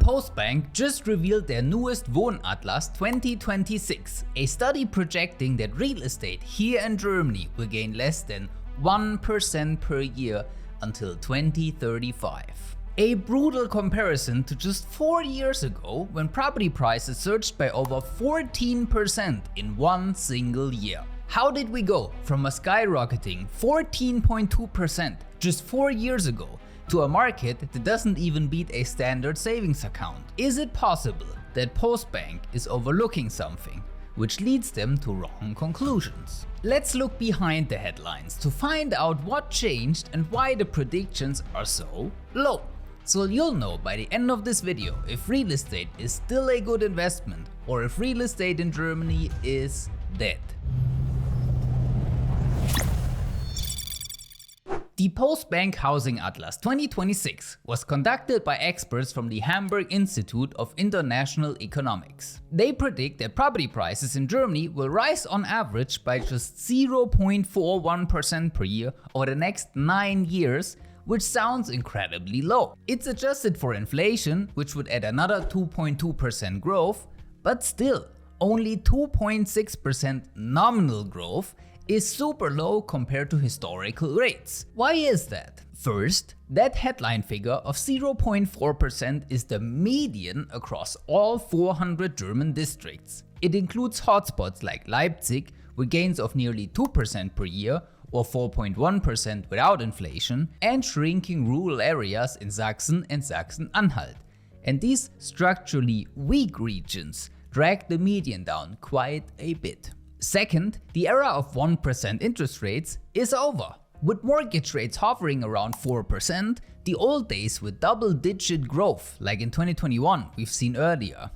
Postbank just revealed their newest Wohnatlas 2026, a study projecting that real estate here in Germany will gain less than 1% per year until 2035. A brutal comparison to just 4 years ago, when property prices surged by over 14% in one single year. How did we go from a skyrocketing 14.2% just 4 years ago to a market that doesn't even beat a standard savings account? Is it possible that Postbank is overlooking something, which leads them to wrong conclusions? Let's look behind the headlines to find out what changed and why the predictions are so low. So you'll know by the end of this video if real estate is still a good investment or if real estate in Germany is dead. The Postbank Housing Atlas 2026 was conducted by experts from the Hamburg Institute of International Economics. They predict that property prices in Germany will rise on average by just 0.41% per year over the next 9 years, which sounds incredibly low. It's adjusted for inflation, which would add another 2.2% growth, but still, only 2.6% nominal growth is super low compared to historical rates. Why is that? First, that headline figure of 0.4% is the median across all 400 German districts. It includes hotspots like Leipzig with gains of nearly 2% per year or 4.1% without inflation, and shrinking rural areas in Sachsen and Sachsen-Anhalt. And these structurally weak regions drag the median down quite a bit. Second, the era of 1% interest rates is over. With mortgage rates hovering around 4%, the old days with double-digit growth, like in 2021 we've seen earlier,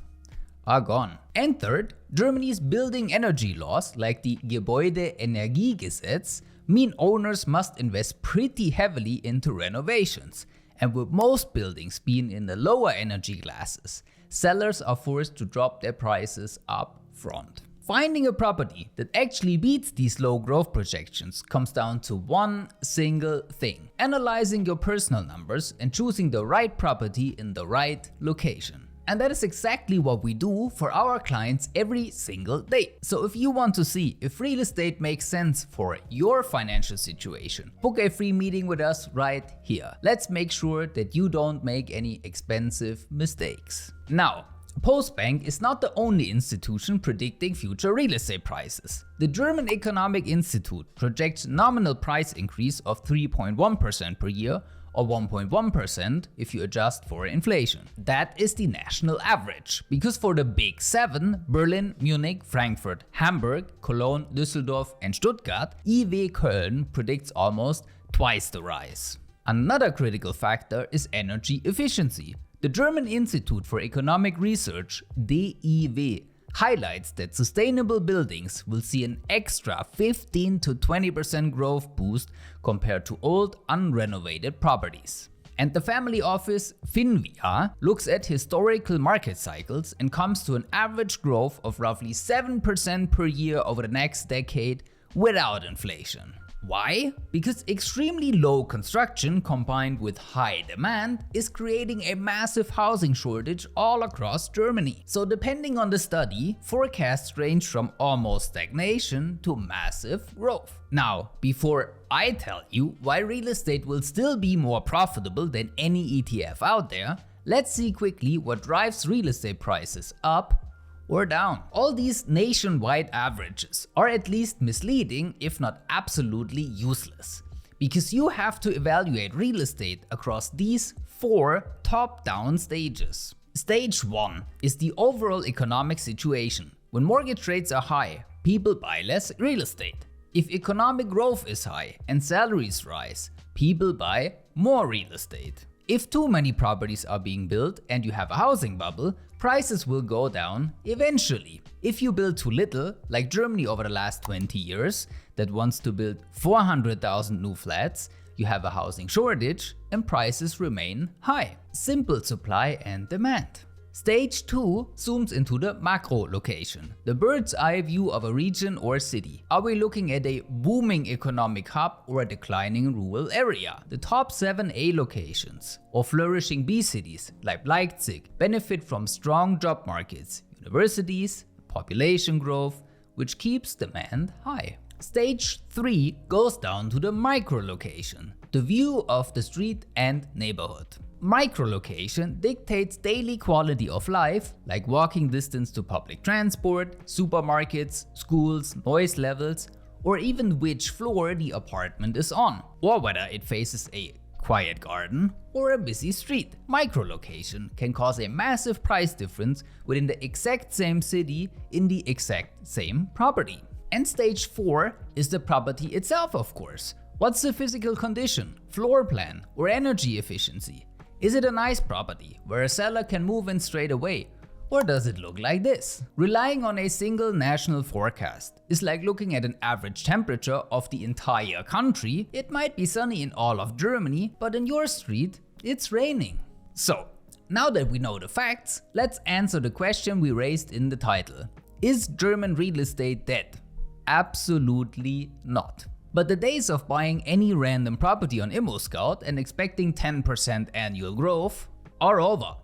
are gone. And third, Germany's building energy laws, like the Gebäudeenergiegesetz, mean owners must invest pretty heavily into renovations. And with most buildings being in the lower energy classes, sellers are forced to drop their prices up front. Finding a property that actually beats these low growth projections comes down to one single thing: analyzing your personal numbers and choosing the right property in the right location. And that is exactly what we do for our clients every single day. So if you want to see if real estate makes sense for your financial situation, book a free meeting with us right here. Let's make sure that you don't make any expensive mistakes. Now, Postbank is not the only institution predicting future real estate prices. The German Economic Institute projects nominal price increase of 3.1% per year, or 1.1% if you adjust for inflation. That is the national average, because for the big seven, Berlin, Munich, Frankfurt, Hamburg, Cologne, Düsseldorf and Stuttgart, IW Köln predicts almost twice the rise. Another critical factor is energy efficiency. The German Institute for Economic Research, DIW, highlights that sustainable buildings will see an extra 15 to 20% growth boost compared to old unrenovated properties. And the family office Finvia looks at historical market cycles and comes to an average growth of roughly 7% per year over the next decade without inflation. Why? Because extremely low construction combined with high demand is creating a massive housing shortage all across Germany. So depending on the study, forecasts range from almost stagnation to massive growth. Now, before I tell you why real estate will still be more profitable than any ETF out there, let's see quickly what drives real estate prices up or down. All these nationwide averages are at least misleading, if not absolutely useless, because you have to evaluate real estate across these 4 top-down stages. Stage 1 is the overall economic situation. When mortgage rates are high, people buy less real estate. If economic growth is high and salaries rise, people buy more real estate. If too many properties are being built and you have a housing bubble, prices will go down eventually. If you build too little, like Germany over the last 20 years, that wants to build 400,000 new flats, you have a housing shortage and prices remain high. Simple supply and demand. Stage 2 zooms into the macro location, the bird's eye view of a region or city. Are we looking at a booming economic hub or a declining rural area? The top 7 A locations or flourishing B cities like Leipzig benefit from strong job markets, universities, population growth, which keeps demand high. Stage 3 goes down to the micro location, the view of the street and neighborhood. Microlocation dictates daily quality of life, like walking distance to public transport, supermarkets, schools, noise levels, or even which floor the apartment is on, or whether it faces a quiet garden or a busy street. Microlocation can cause a massive price difference within the exact same city in the exact same property. And stage 4 is the property itself, of course. What's the physical condition, floor plan, or energy efficiency? Is it a nice property where a seller can move in straight away? Or does it look like this? Relying on a single national forecast is like looking at an average temperature of the entire country. It might be sunny in all of Germany, but in your street, it's raining. So, now that we know the facts, let's answer the question we raised in the title. Is German real estate dead? Absolutely not. But the days of buying any random property on ImmoScout and expecting 10% annual growth are over.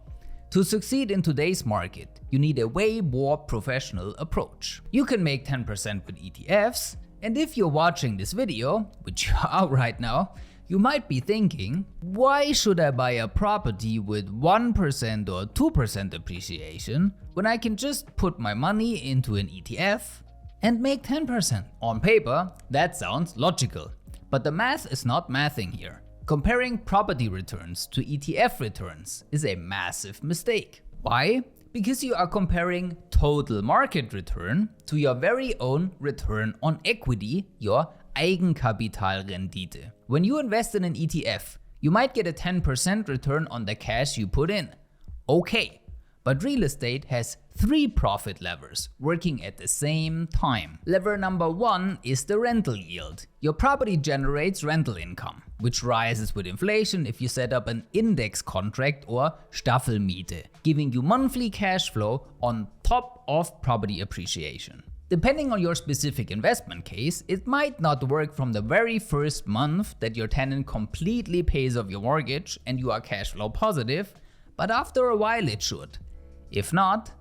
To succeed in today's market, you need a way more professional approach. You can make 10% with ETFs, and if you're watching this video, which you are right now, you might be thinking, why should I buy a property with 1% or 2% appreciation when I can just put my money into an ETF and make 10%. On paper, that sounds logical, but the math is not mathing here. Comparing property returns to ETF returns is a massive mistake. Why? Because you are comparing total market return to your very own return on equity, your Eigenkapitalrendite. When you invest in an ETF, you might get a 10% return on the cash you put in. Okay. But real estate has 3 profit levers working at the same time. Lever number 1 is the rental yield. Your property generates rental income, which rises with inflation if you set up an index contract or Staffelmiete, giving you monthly cash flow on top of property appreciation. Depending on your specific investment case, it might not work from the very first month that your tenant completely pays off your mortgage and you are cash flow positive, but after a while it should. If not,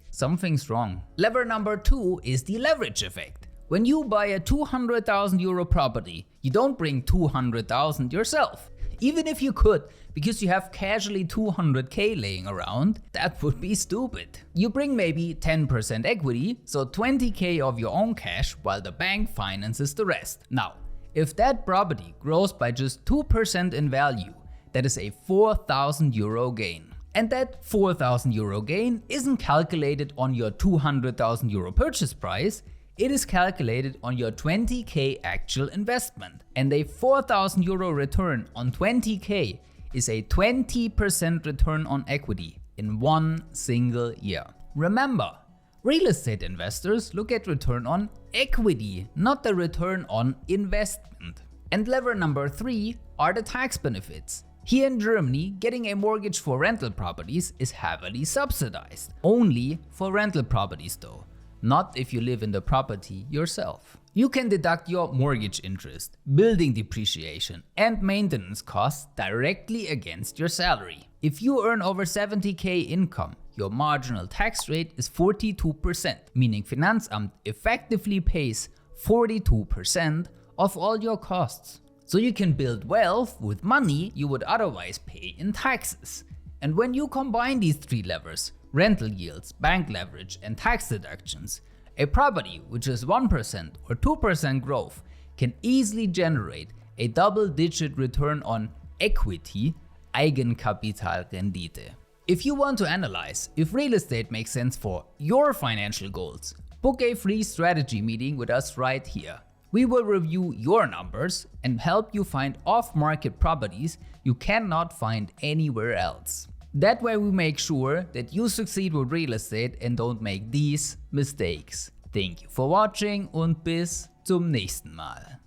something's wrong. Lever number 2 is the leverage effect. When you buy a 200,000 euro property, you don't bring 200,000 yourself. Even if you could, because you have casually 200k laying around, that would be stupid. You bring maybe 10% equity, so 20k of your own cash, while the bank finances the rest. Now, if that property grows by just 2% in value, that is a 4,000 euro gain. And that 4,000 euro gain isn't calculated on your 200,000 euro purchase price, it is calculated on your 20k actual investment. And a 4,000 euro return on 20k is a 20% return on equity in one single year. Remember, real estate investors look at return on equity, not the return on investment. And lever number 3 are the tax benefits. Here in Germany, getting a mortgage for rental properties is heavily subsidized. Only for rental properties though, not if you live in the property yourself. You can deduct your mortgage interest, building depreciation, and maintenance costs directly against your salary. If you earn over 70k income, your marginal tax rate is 42%, meaning Finanzamt effectively pays 42% of all your costs. So you can build wealth with money you would otherwise pay in taxes. And when you combine these 3 levers, rental yields, bank leverage, and tax deductions, a property which is 1% or 2% growth can easily generate a double-digit return on equity, Eigenkapitalrendite. If you want to analyze if real estate makes sense for your financial goals, book a free strategy meeting with us right here. We will review your numbers and help you find off-market properties you cannot find anywhere else. That way we make sure that you succeed with real estate and don't make these mistakes. Thank you for watching und bis zum nächsten Mal.